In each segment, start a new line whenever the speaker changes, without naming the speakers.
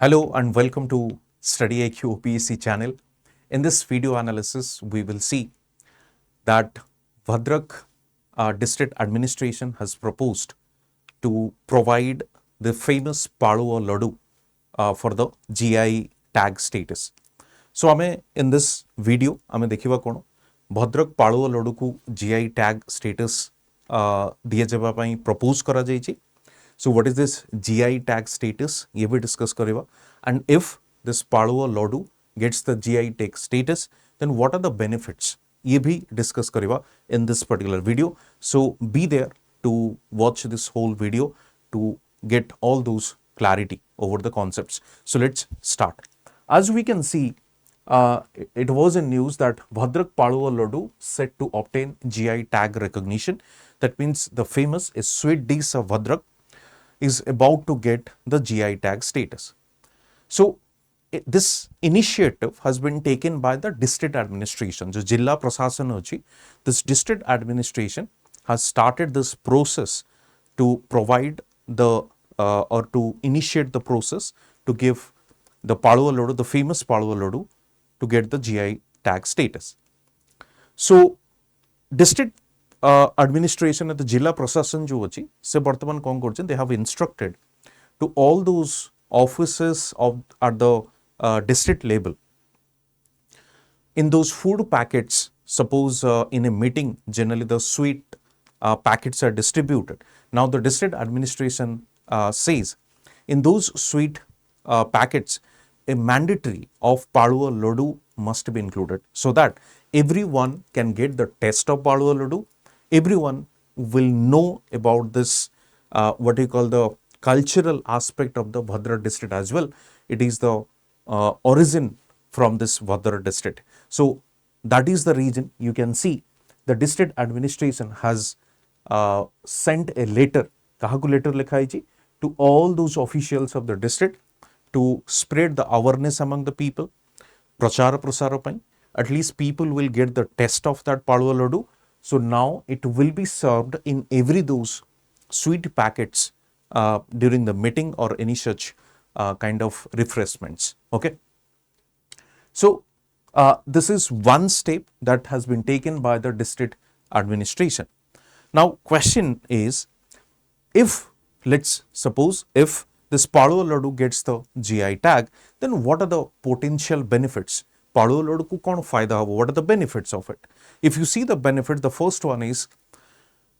Hello and welcome to StudyIQ OPSC channel. In this video analysis, we will see that Bhadrak district administration has proposed to provide the famous Palua Ladu for the GI tag status. So, हमें in this video हमें देखिबा कोन भद्रक पाळुआ लडू को GI tag status दिए जबा पई propose करा जायछि. So what is this GI tag status? ये भी discuss करेगा. And if this Palua Ladu gets the GI tag status, then what are the benefits? ये भी discuss करेगा in this particular video. So be there to watch this whole video to get all those clarity over the concepts. So let's start. As we can see, it was in news that Bhadrak Palua Ladu set to obtain GI tag recognition. That means the famous sweet dish of Bhadrak is about to get the GI tag status. So this initiative has been taken by the district administration. जो जिला प्रशासन होची, this district administration has started this process to provide the or to initiate the process to give the Palua Ladu, the famous Palua Ladu, to get the GI tag status. So district administration at the Jilla Prasasan jo achi se bartaman kon korchen, they have instructed to all those offices of at the district level, in those food packets, suppose in a meeting generally the sweet packets are distributed. Now the district administration says in those sweet packets a mandatory of Palua Ladu must be included, so that everyone can get the taste of Palua Ladu. Everyone will know about this, what you call the cultural aspect of the Bhadrak district as well. It is the origin from this Bhadrak district. So that is the reason you can see the district administration has sent a letter. Kahaku letter likha hai to all those officials of the district to spread the awareness among the people. Prachara prasara pai. At least people will get the taste of that Palua Ladu. So now it will be served in every those sweet packets during the meeting or any such kind of refreshments. Okay. So this is one step that has been taken by the district administration. Now question is, if let's suppose if this Palua Ladu gets the GI tag, then what are the potential benefits? Palua Ladu ko kon fayda habo? What are the benefits of it? If you see the benefit, the first one is,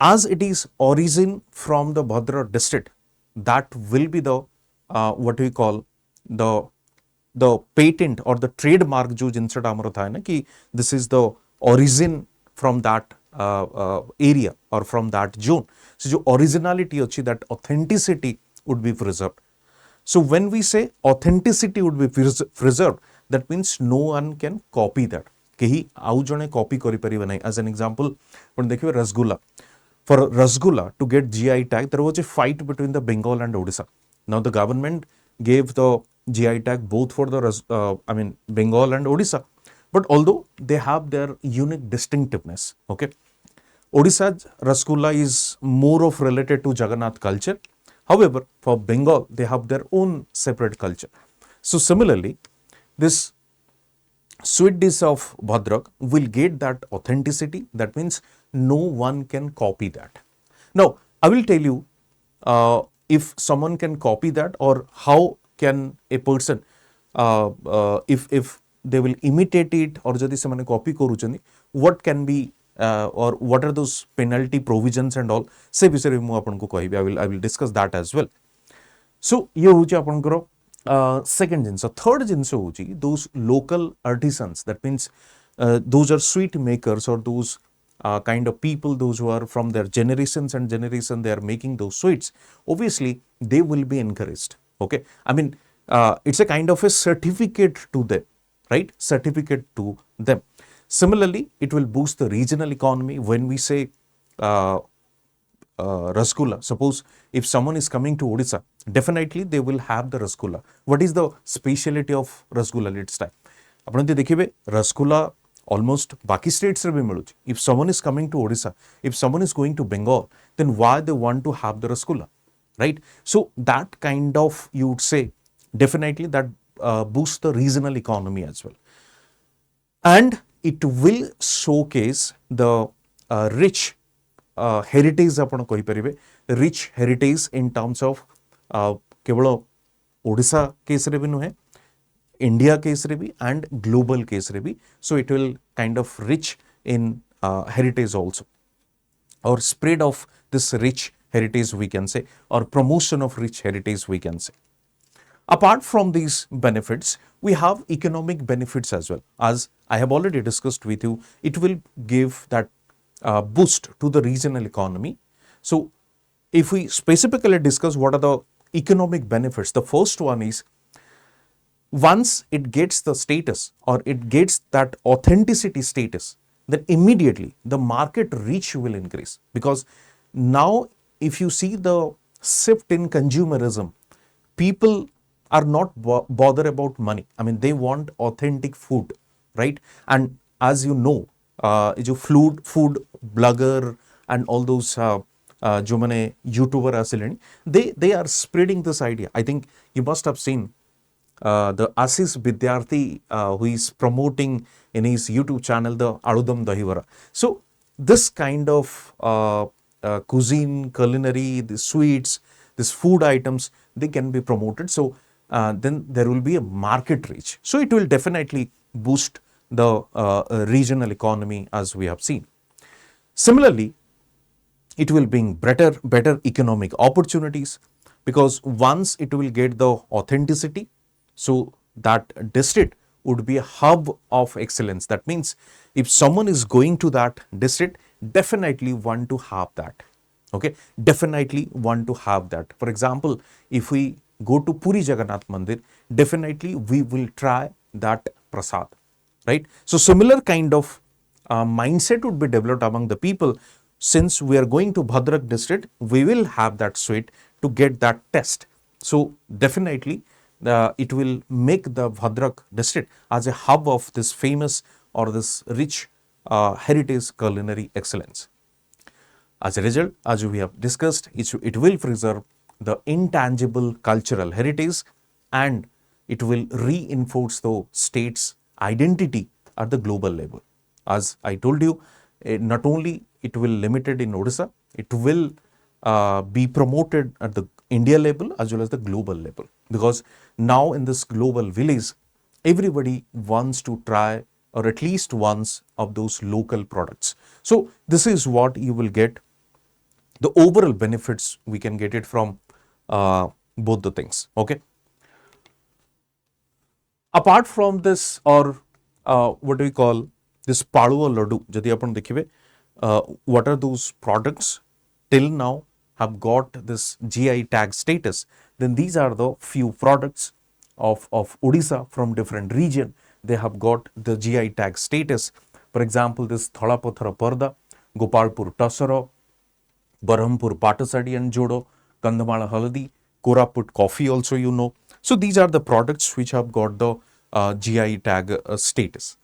as it is origin from the Bhadrak district, that will be the what we call the patent or the trademark jo jinsa amara tha na ki this is the origin from that area or from that zone. So jo originality achi, that authenticity would be preserved. So when we say authenticity would be preserved, that means no one can copy that. Kehi au jane copy kari pariba nahi. As an example, when dekhibe rasgulla. For rasgulla to get GI tag, there was a fight between the Bengal and Odisha. Now the government gave the GI tag both for the Bengal and Odisha. But although they have their unique distinctiveness, okay. Odisha's rasgulla is more of related to Jagannath culture. However, for Bengal, they have their own separate culture. So similarly, this sweet dish of Bhadrak will get that authenticity. That means no one can copy that. Now, I will tell you if someone can copy that, or how can a person, if they will imitate it, or jodi semane copy koruchandi, what can be or what are those penalty provisions and all. Se bisare mu apanku kohibi. I will discuss that as well. So ye hochi apankaro second jinsa. Third jinsa hochi those local artisans. That means those are sweet makers, or those kind of people, those who are from their generations and generation, they are making those sweets. Obviously, they will be encouraged. Okay, I mean it's a kind of a certificate to them, right? Certificate to them. Similarly, it will boost the regional economy. When we say rasgulla, suppose if someone is coming to Odisha, definitely they will have the rasgulla. What is the speciality of rasgulla? Let's try. Apan dekhibe rasgulla almost baki states re bhi miluchi. If someone is coming to Odisha, if someone is going to Bengal, then why they want to have the rasgulla, right? So that kind of, you would say, definitely that boosts the regional economy as well. And it will showcase the rich heritage ଆପଣ କହିପାରିବେ rich heritage in terms of କେବଳ ଓଡ଼ିଶା କେସ୍ରେ ବି ନୁହେଁ India କେସ୍ରେ ବି and global କେସ୍ରେ ବି. So it will kind of rich in heritage also, or spread of this rich heritage we can say, or promotion of rich heritage we can say. Apart from these benefits, we have economic benefits as well. As I have already discussed with you, it will give that boost to the regional economy. So, if we specifically discuss what are the economic benefits, the first one is once it gets the status or it gets that authenticity status, then immediately the market reach will increase. Because now, if you see the shift in consumerism, people are not bother about money. I mean, they want authentic food, right? And as you know, food blogger and all those जो मैंने YouTuber ଆସିଲେଣି, they are spreading this idea. I think you must have seen the Assis Vidyarthi who is promoting in his YouTube channel the Aludam Dahivara. So this kind of cuisine, culinary, the sweets, these food items, they can be promoted. So then there will be a market reach. So it will definitely boost the regional economy as we have seen. Similarly, it will bring better economic opportunities, because once it will get the authenticity, so that district would be a hub of excellence. That means if someone is going to that district, definitely want to have that. Okay, definitely want to have that. For example, if we go to Puri Jagannath Mandir, definitely we will try that prasad, right? So similar kind of mindset would be developed among the people. Since we are going to Bhadrak district, we will have that sweet to get that test. So definitely it will make the Bhadrak district as a hub of this famous or this rich heritage culinary excellence. As a result, as we have discussed, it will preserve the intangible cultural heritage, and it will reinforce the state's identity at the global level. As I told you, not only it will limited in Odisha, it will be promoted at the India level as well as the global level, because now in this global village, everybody wants to try or at least once of those local products. So this is what you will get. The overall benefits we can get it from both the things. Okay. Apart from this, or what do we call this Palua Ladu, jadi apan dekhibe, what are those products till now have got this GI tag status? Then these are the few products of Odisha from different region. They have got the GI tag status. For example, this Thalapathara Parda, Gopalpur Tasara, Berhampur Patasadi and Jodo, Kandhamala Haladi, Koraput coffee also you know. So these are the products which have got the GI tag status.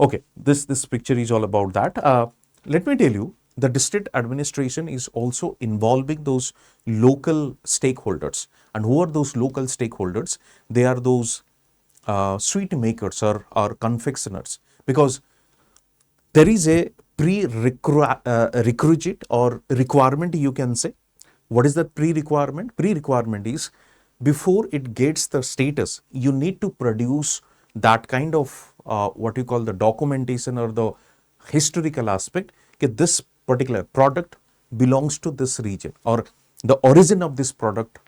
Okay, this picture is all about that. Let me tell you, the district administration is also involving those local stakeholders. And who are those local stakeholders? They are those sweet makers or confectioners, because there is a prerequisite or requirement you can say. What is that pre-requirement? Pre-requirement is before it gets the status, you need to produce that kind of what you call the documentation or the historical aspect that this particular product belongs to this region, or the origin of this product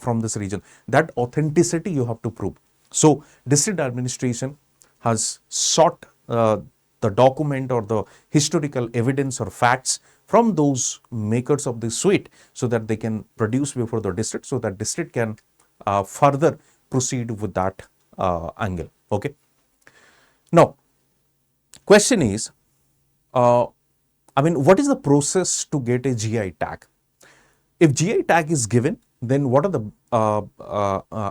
from this region. That authenticity you have to prove. So district administration has sought the document or the historical evidence or facts from those makers of the sweet, so that they can produce before the district, so that district can further proceed with that angle. Okay. Now, question is, I mean, what is the process to get a GI tag? If GI tag is given, then what are the I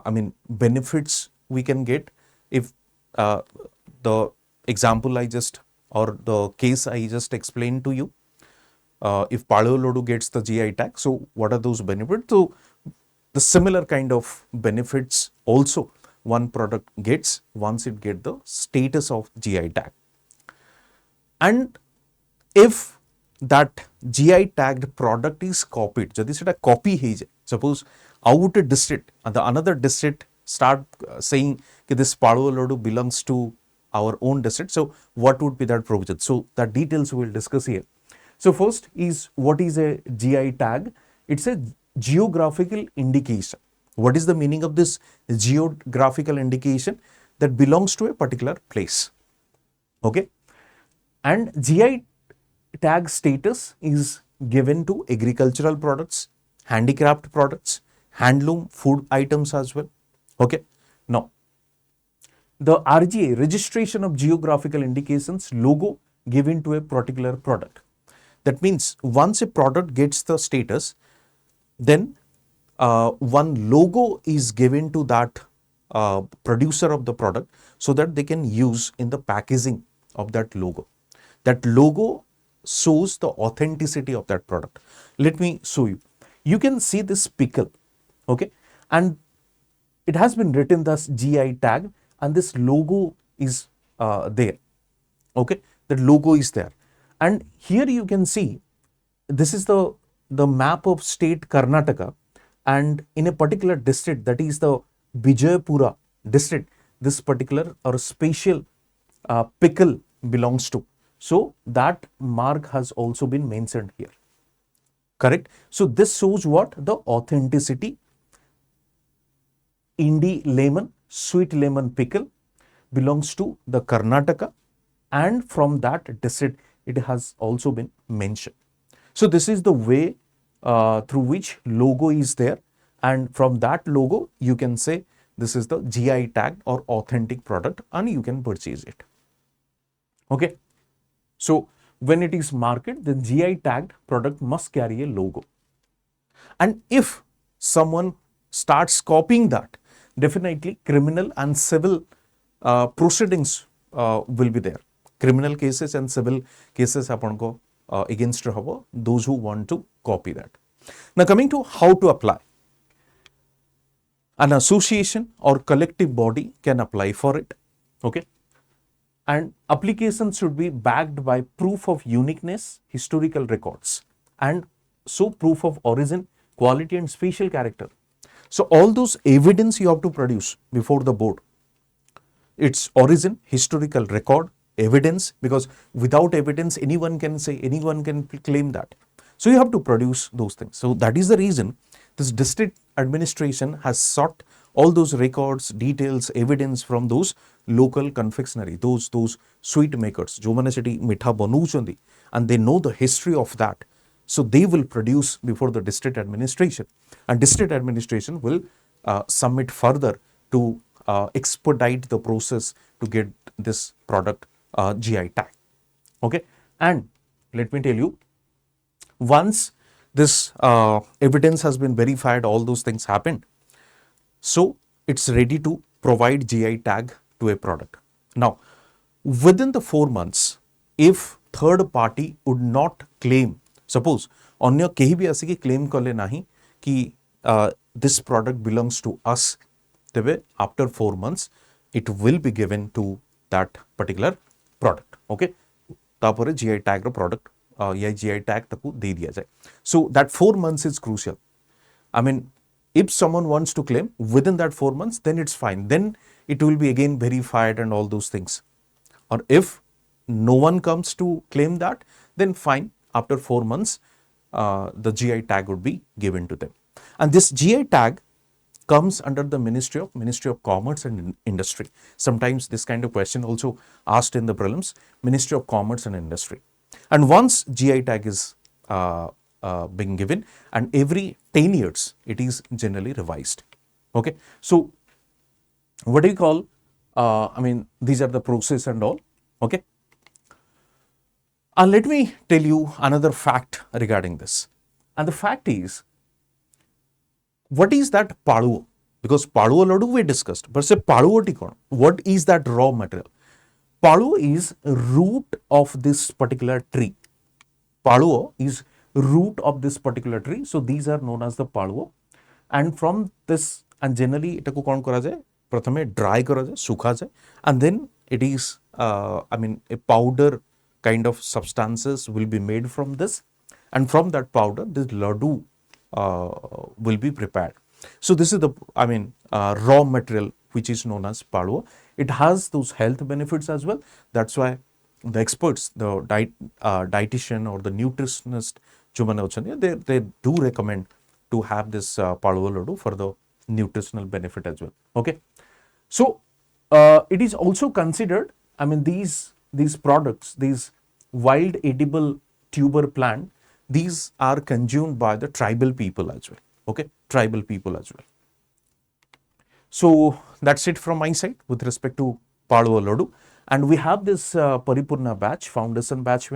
mean, benefits we can get? If the example I just, or the case I just explained to you, if Palua Ladu gets the GI tag, so what are those benefits? So the similar kind of benefits also one product gets once it get the status of GI tag. And if that GI tagged product is copied, jodi seta copy heije, suppose out a district and the another district start saying that this Palua Ladu belongs to our own district, so what would be that provision? So the details we will discuss here. So first is, what is a GI tag? It's a geographical indication. What is the meaning of this geographical indication? That belongs to a particular place. Okay. And GI tag status is given to agricultural products, handicraft products, handloom, food items as well. Okay. Now, the RGA, registration of geographical indications, logo given to a particular product. That means once a product gets the status, then one logo is given to that producer of the product so that they can use in the packaging of that logo. That logo shows the authenticity of that product. Let me show you. You can see this pickle, okay, and it has been written thus GI tag, and this logo is there, okay, the logo is there. And here you can see this is the map of state Karnataka, and in a particular district, that is the Vijayapura district, this particular or special pickle belongs to. So that mark has also been mentioned here. Correct? So this shows what? The authenticity. Indi lemon, sweet lemon pickle belongs to the Karnataka, and from that district it has also been mentioned. So this is the way through which logo is there, and from that logo you can say this is the GI tag or authentic product, and you can purchase it. Okay. So when it is marketed, the GI tagged product must carry a logo. And if someone starts copying that, definitely criminal and civil proceedings will be there. Criminal cases and civil cases apanko against those who want to copy that. Now coming to how to apply. An association or collective body can apply for it. Okay. And applications should be backed by proof of uniqueness, historical records, and so proof of origin, quality and special character. So all those evidence you have to produce before the board. Its origin, historical record, evidence, because without evidence anyone can say, anyone can claim that. So you have to produce those things. So that is the reason this district administration has sought all those records, details, evidence from those local confectionery, those sweet makers, jo mane seti mitha banauchandi, and they know the history of that. So they will produce before the district administration, and district administration will submit further to expedite the process to get this product GI tag. Okay, and let me tell you, once this evidence has been verified, all those things happened, so it's ready to provide GI tag to a product. Now, within the 4 months, if third party would not claim, suppose अन्य केही भी आसिकी claim कले नहीं कि this product belongs to us, तेबे after 4 months it will be given to that particular product. Okay, तापरे GI tag रो product या GI tag तकु दे दिया जाए. So that 4 months is crucial. I mean, if someone wants to claim within that 4 months, then it's fine. Then it will be again verified and all those things. Or if no one comes to claim that, then fine. After 4 months, the GI tag would be given to them. And this GI tag comes under the Ministry of Commerce and Industry. Sometimes this kind of question also asked in the prelims, Ministry of Commerce and Industry. And once GI tag is being given, and every 10 years it is generally revised. Okay, so what do you call, I mean, these are the process and all. Okay, let me tell you another fact regarding this, and the fact is, what is that Palua? Because Palua Ladu we discussed, but say Palua tikon, what is that raw material? Palua is root of this particular tree. Palua is root of this particular tree. So these are known as the Palua. and from this, and generally itaku kon kara jaye, prathame dry kara jaye, sukha jaye, and then it is a powder kind of substances will be made from this, and from that powder this laddu will be prepared. So this is the raw material which is known as palua. It has those health benefits as well. That's why the experts, the dietitian or the nutritionist, they do recommend to have this palua laddu for the nutritional benefit as well. Okay, so it is also considered. These products, these wild edible tuber plant, these are consumed by the tribal people as well. Okay, tribal people as well. So that's it from my side with respect to Palua Ladu. And we have this Paripurna batch, foundation batch.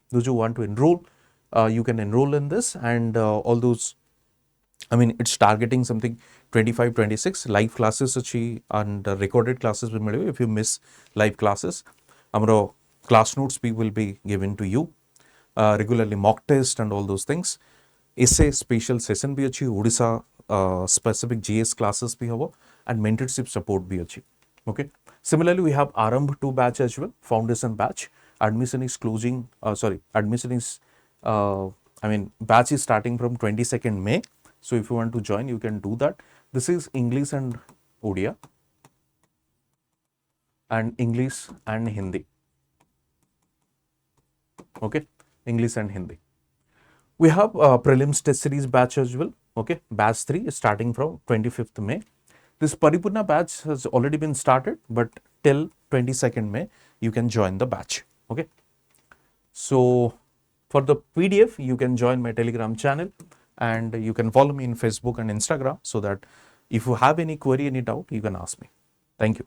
Those who want to enroll, you can enroll in this, and all those, it's targeting something 25, 26 live classes and recorded classes. If you miss live classes, our class notes will be given to you. Regularly mock test and all those things. Essay special session bhi achi, Odisha specific GS classes bhi havo, and mentorship support bhi achi. Okay. Similarly, we have Aarambh 2 batch as well, foundation batch. Admission is closing, admission is, batch is starting from 22nd May. So if you want to join, you can do that. This is English and Odia, and English and Hindi. Okay, English and Hindi. We have prelims test series batch as well. Okay, batch 3 is starting from 25th May. This Paripurna batch has already been started, but till 22nd May, you can join the batch. Okay. So for the PDF, you can join my Telegram channel, and you can follow me in Facebook and Instagram, so that if you have any query, any doubt, you can ask me. Thank you.